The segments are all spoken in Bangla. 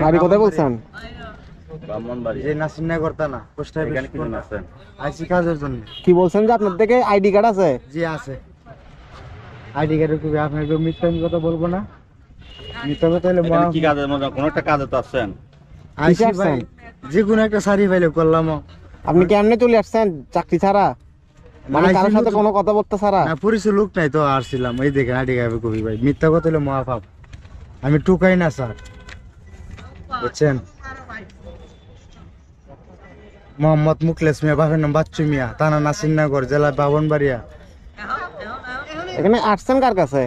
বাড়ি কোথায় বলছেন? ব্রাহ্মণবাড়ি। যে নাসিন্না করতা না পোস্ট অফিস এখানে কি জন্য আছেন? আইসি কাজের জন্য। কি বলছেন যে আপনার থেকে আইডি কার্ড আছে? জি আছে। আইডি কার্ডের কপি। আপনাকে মিথ্যা কথা বলবো না। মিথ্যা কথা হলে এখানে কি কাজের মধ্যে কোন একটা কাজে তো আসছেন? আইসি ভাই যে কোনো একটা সারি ফাইলে করলাম। আপনি কি এমনি চলে আসছেন চাকরি ছাড়া, মানে কারোর সাথে কোনো কথা বলতে ছাড়া? না পরিচয় লোক নাই তো আসছিলাম। এই দেখেন আইডি কার্ডের কপি ভাই। মিথ্যা কথা হলে মহাপাপ। আমি টুকাই না স্যার, বুঝছেন? মোহাম্মদ মুখলেস মিয়া, বাপের নাম বাচ্চু মিয়া, থানা নাসিরনগর, জেলা ব্রাহ্মণবাড়িয়া। এখানে আসছেন কার কাছে?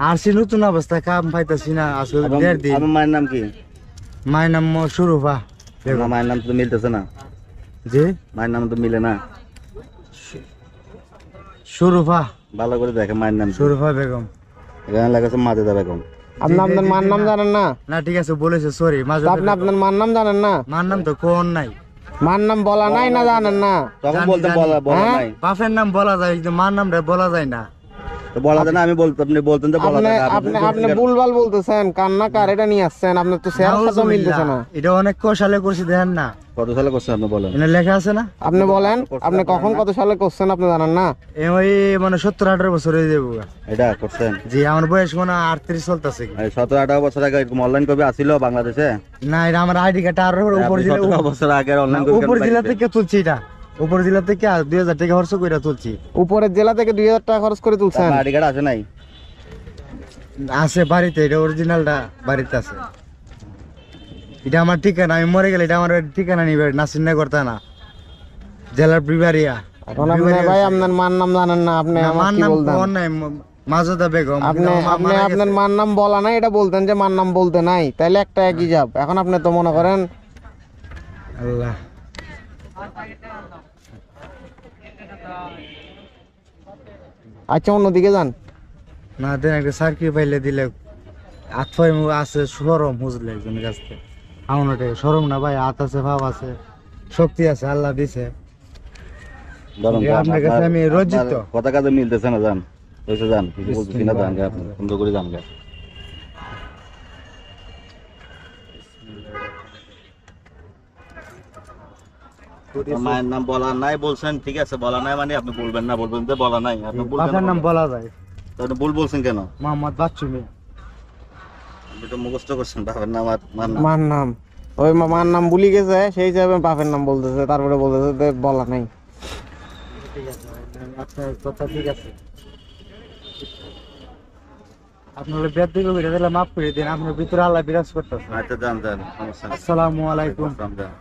আসছি নতুন অবস্থায়, কাম পাইতাছি না। আসলে 1.5 দিন। আপনার মায়ের নাম কি? মায়ের নাম সুরুফা বেগম। মায়ের নাম তো মিলতেছে না। জি মায়ের নাম তো মিলে না। সুরুফা, ভালো করে দেখেন মায়ের নাম কি? সুরুফা বেগম। এখানে লেখা মাজেদা বেগম। আপনি আপনার মার নাম জানেন না? না ঠিক আছে বলেছে, সরি। তো আপনি আপনার মার নাম জানেন না? মার নাম তো কোন নাই। মার নাম বলা নাই না জানেন না? তখন বলতে বলা হ্যাঁ? নাই। বাপের নাম বলা যায়, কিন্তু মার নামটা বলা যায় না। তো বলা যায় না, আমি বলতে আপনি বলতেন তো বলা যায় না। আপনি ভুলভাল বলতেছেন। কান্না কার এটা নিয়ে আসছেন? আপনার তো শেয়ার সাথে মিলতেছে না। এটা অনেক কৌশলে করছি, দেখেন না। কত সালে করছেন আপনি বলেন? এখানে লেখা আছে না। আপনি বলেন, আপনি কখন কত সালে করছেন আপনি জানেন না? ওই মানে 70-18 বছর হয়ে যাবো। এটা করছেন? জি, আমার বয়স মনে হয় 38 চলতেছে। 17-18 বছর আগে এরকম অনলাইন কবি আসিল বাংলাদেশে? না, এটা আমার আইডি কার্ড আর উপর জেলা, 17 বছর আগে অনলাইন কবি উপর জেলা থেকে তুলছি। এটা উপর জেলা থেকে 2000 টাকা খরচ করে তুলছি। উপরের জেলা থেকে 2000 টাকা খরচ করে তুলছেন? আইডি কার্ড আছে নাই? আছে বাড়িতে, এটা অরিজিনালটা বাড়িতে আছে। এটা আমার ঠিকানা, আমি মরে গেলে এটা আমার ঠিকানা নিবে। নাসিরনগর থানা, জেলার বিবারিয়া। এখন আপনি ভাই আপনার মার নাম জানেন না, আপনি আমার মার কি নাম বলতেন? কোন নাই, মাজেদা বেগম। আপনি আপনার মার নাম বলা নাই, এটা বলতেন যে মার নাম বলতে নাই, তাইলে একটা একই যাব। এখন আপনি তো মনে করেন আল্লাহ। আচ্ছা অন্যদিকে যান। না দেন, একটা সার্কি পাইলে দিলে আত্মায় আছে সরম, বুঝলে একজনের কাছ থেকে আমাকে সরম না ভাই। হাত আছে, ভাব আছে, শক্তি আছে, আল্লাহ দিছে। আপনার কাছে আমি লজ্জিত। কথা কাজে মিলতেছে না, জান হয়েছে, জান কিছু বলতেছি না, জান আপনি সুন্দর করে জান। মায়ের নাম বলা নাই বলছেন, ঠিক আছে বলা নাই মানে আপনি বলবেন না, বলবেন যে বলা নাই। আপনি বাপের নাম বলা যায়। আপনি ভুল বলছেন কেন? মোহাম্মদ বাচ্চু মিয়া। আপনি তো মুখস্থ করছেন বাপের নাম আর মার নাম। মার নাম, ওই মার নাম ভুলি গেছে, সেই হিসাবে বাপের নাম বলতেছে, তারপরে বলতেছে যে বলা নাই। ঠিক আছে, আপনার কথা ঠিক আছে। আপনার বেদ দিকে বেড়ে দিলে মাফ করে দিন। আপনার ভিতরে আল্লাহ বিরাজ করতেছে। আচ্ছা জান, জান সমস্যা নেই। আসসালামু আলাইকুম। আসসালাম, জান।